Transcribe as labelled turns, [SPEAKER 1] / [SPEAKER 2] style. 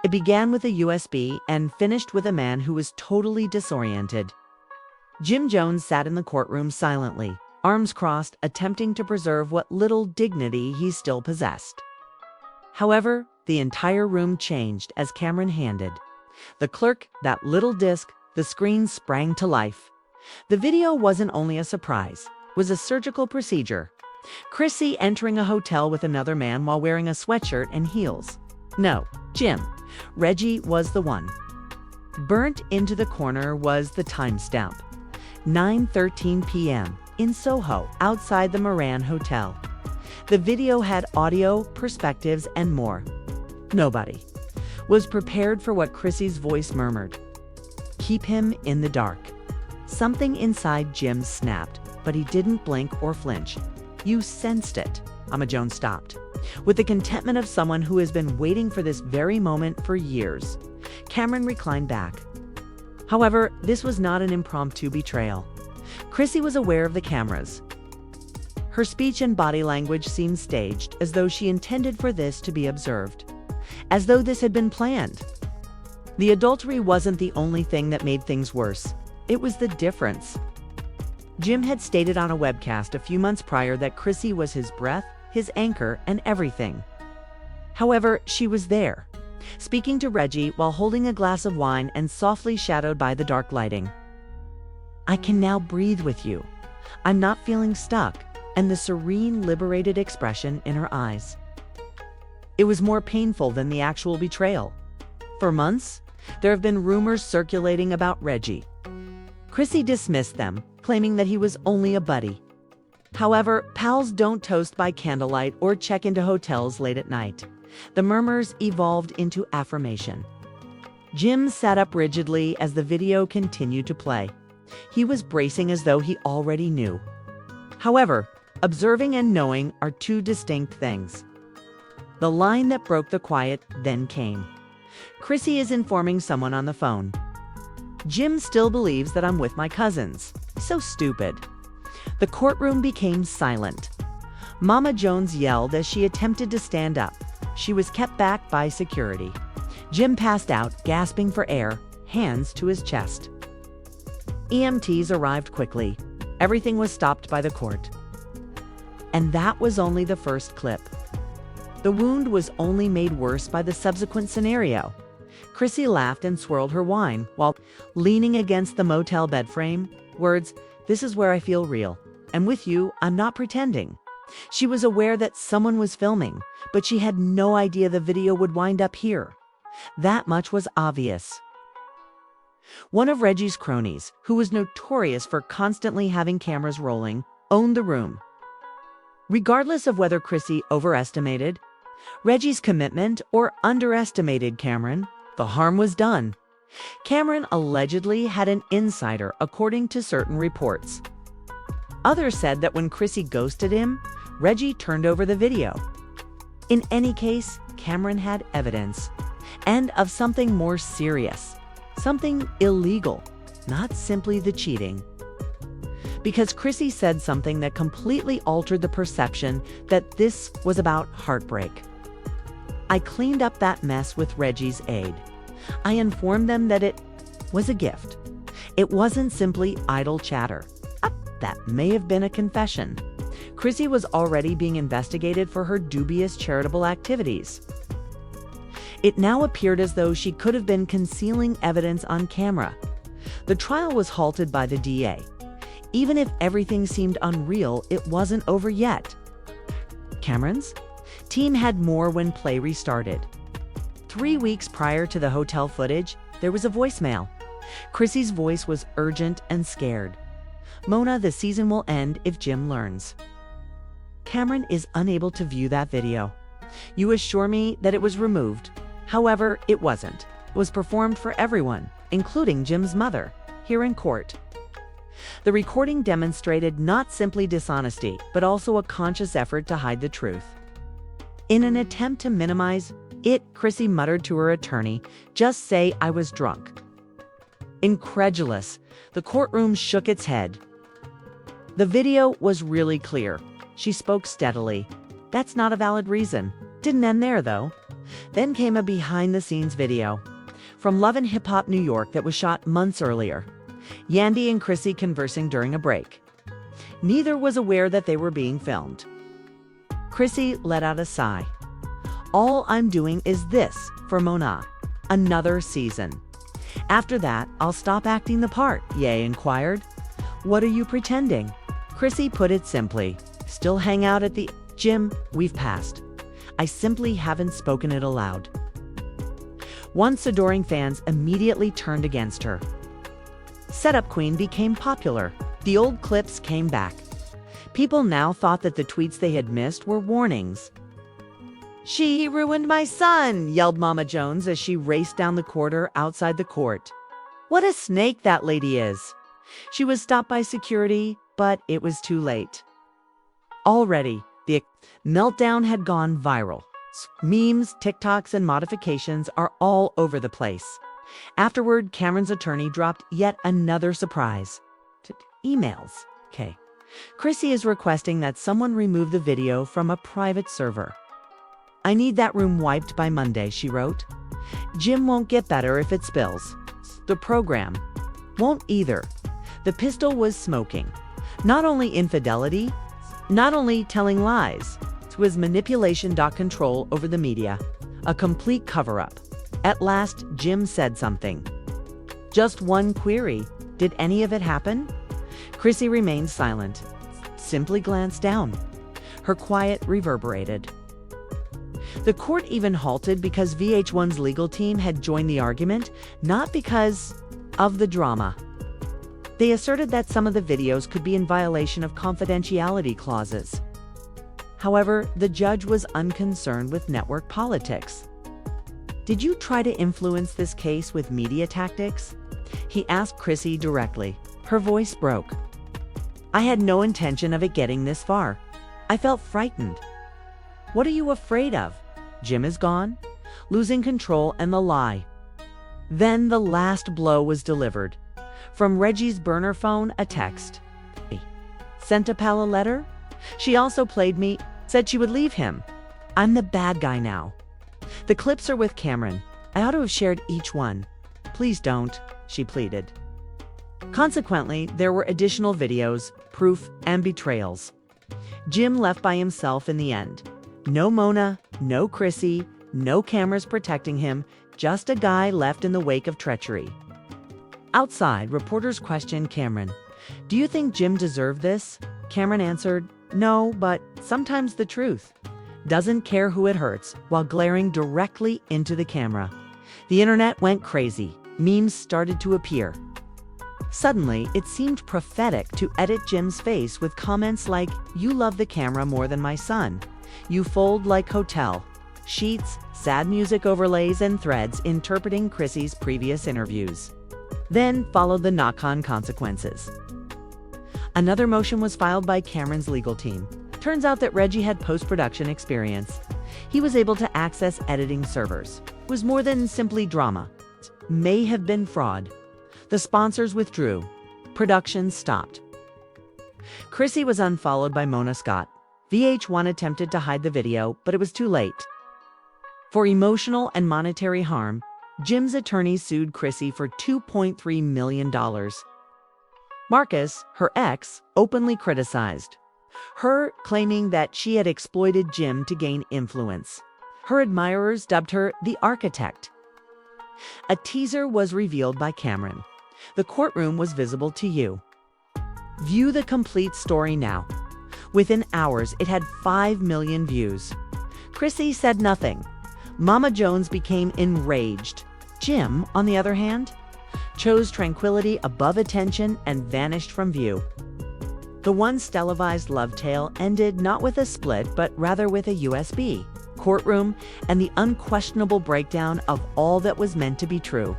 [SPEAKER 1] It began with a USB and finished with a man who was totally disoriented. Jim Jones sat in the courtroom silently, arms crossed, attempting to preserve what little dignity he still possessed. However, the entire room changed as Cameron handed the clerk that little disc. The screen sprang to life. The video wasn't only a surprise, it was a surgical procedure. Chrissy entering a hotel with another man while wearing a sweatshirt and heels. No, Jim. Reggie was the one. Burnt into the corner was the timestamp. 9:13 p.m. in Soho, outside the Moran Hotel. The video had audio, perspectives, and more. Nobody was prepared for what Chrissy's voice murmured. Keep him in the dark. Something inside Jim snapped, but he didn't blink or flinch. You sensed it. Emma Jones stopped. With the contentment of someone who has been waiting for this very moment for years, Cameron reclined back. However, this was not an impromptu betrayal. Chrissy was aware of the cameras. Her speech and body language seemed staged, as though she intended for this to be observed. As though this had been planned. The adultery wasn't the only thing that made things worse. It was the difference. Jim had stated on a webcast a few months prior that Chrissy was his breath, his anchor, and everything. However, she was there, speaking to Reggie while holding a glass of wine and softly shadowed by the dark lighting. I can now breathe with you. I'm not feeling stuck, and the serene, liberated expression in her eyes. It was more painful than the actual betrayal. For months, there have been rumors circulating about Reggie. Chrissy dismissed them, claiming that he was only a buddy. However, pals don't toast by candlelight or check into hotels late at night. The murmurs evolved into affirmation. Jim sat up rigidly as the video continued to play. He was bracing as though he already knew. However, observing and knowing are two distinct things. The line that broke the quiet then came. Chrissy is informing someone on the phone. Jim still believes that I'm with my cousins. So stupid. The courtroom became silent. Mama Jones yelled as she attempted to stand up. She was kept back by security. Jim passed out, gasping for air, hands to his chest. EMTs arrived quickly. Everything was stopped by the court. And that was only the first clip. The wound was only made worse by the subsequent scenario. Chrissy laughed and swirled her wine while leaning against the motel bed frame. Words, "This is where I feel real. And with you, I'm not pretending." She was aware that someone was filming, but she had no idea the video would wind up here. That much was obvious. One of Reggie's cronies, who was notorious for constantly having cameras rolling, owned the room. Regardless of whether Chrissy overestimated Reggie's commitment or underestimated Cameron, the harm was done. Cameron allegedly had an insider, according to certain reports. Others said that when Chrissy ghosted him, Reggie turned over the video. In any case, Cameron had evidence, and of something more serious, something illegal, not simply the cheating. Because Chrissy said something that completely altered the perception that this was about heartbreak. I cleaned up that mess with Reggie's aid. I informed them that it was a gift. It wasn't simply idle chatter. That may have been a confession. Chrissy was already being investigated for her dubious charitable activities. It now appeared as though she could have been concealing evidence on camera. The trial was halted by the DA. Even if everything seemed unreal, it wasn't over yet. Cameron's team had more when play restarted. 3 weeks prior to the hotel footage, there was a voicemail. Chrissy's voice was urgent and scared. "Mona, the season will end if Jim learns." Cameron is unable to view that video. "You assure me that it was removed." However, it wasn't. It was performed for everyone, including Jim's mother, here in court. The recording demonstrated not simply dishonesty, but also a conscious effort to hide the truth. In an attempt to minimize it, Chrissy muttered to her attorney, "Just say I was drunk." Incredulous, the courtroom shook its head. The video was really clear. She spoke steadily. "That's not a valid reason." Didn't end there, though. Then came a behind-the-scenes video from Love and Hip Hop New York that was shot months earlier. Yandy and Chrissy conversing during a break. Neither was aware that they were being filmed. Chrissy let out a sigh. "All I'm doing is this for Mona. Another season. After that, I'll stop acting the part," Ye inquired. "What are you pretending?" Chrissy put it simply. "Still hang out at the gym? We've passed. I simply haven't spoken it aloud." Once adoring fans immediately turned against her. Setup Queen became popular. The old clips came back. People now thought that the tweets they had missed were warnings. "She ruined my son," yelled Mama Jones as she raced down the corridor outside the court. "What a snake that lady is." She was stopped by security, but it was too late. Already, the meltdown had gone viral. Memes, TikToks, and modifications are all over the place. Afterward, Cameron's attorney dropped yet another surprise. Emails. Okay. Chrissy is requesting that someone remove the video from a private server. "I need that room wiped by Monday," she wrote. "Jim won't get better if it spills. The program won't either." The pistol was smoking. Not only infidelity, not only telling lies, it was manipulation. Control over the media. A complete cover-up. At last, Jim said something. Just one query. Did any of it happen? Chrissy remained silent. Simply glanced down. Her quiet reverberated. The court even halted because VH1's legal team had joined the argument, not because of the drama. They asserted that some of the videos could be in violation of confidentiality clauses. However, the judge was unconcerned with network politics. "Did you try to influence this case with media tactics?" he asked Chrissy directly. Her voice broke. "I had no intention of it getting this far. I felt frightened." "What are you afraid of? Jim is gone, losing control, and the lie." Then the last blow was delivered. From Reggie's burner phone, a text. "Sent a pal a letter? She also played me, said she would leave him. I'm the bad guy now." "The clips are with Cameron. I ought to have shared each one." "Please don't," she pleaded. Consequently, there were additional videos, proof, and betrayals. Jim left by himself in the end. No Mona, no Chrissy, no cameras protecting him, just a guy left in the wake of treachery. Outside, reporters questioned Cameron. "Do you think Jim deserved this?" Cameron answered, "No, but sometimes the truth. Doesn't care who it hurts," while glaring directly into the camera. The internet went crazy. Memes started to appear. Suddenly, it seemed prophetic to edit Jim's face with comments like, "You love the camera more than my son. You fold like hotel." Sheets, sad music overlays, and threads interpreting Chrissy's previous interviews. Then followed the knock-on consequences. Another motion was filed by Cameron's legal team. Turns out that Reggie had post-production experience. He was able to access editing servers. It was more than simply drama. It may have been fraud. The sponsors withdrew. Production stopped. Chrissy was unfollowed by Mona Scott. VH1 attempted to hide the video, but it was too late. For emotional and monetary harm, Jim's attorneys sued Chrissy for $2.3 million. Marcus, her ex, openly criticized her, claiming that she had exploited Jim to gain influence. Her admirers dubbed her the architect. A teaser was revealed by Cameron. The courtroom was visible to you. View the complete story now. Within hours, it had 5 million views. Chrissy said nothing. Mama Jones became enraged. Jim, on the other hand, chose tranquility above attention and vanished from view. The once televised love tale ended not with a split, but rather with a USB, courtroom, and the unquestionable breakdown of all that was meant to be true.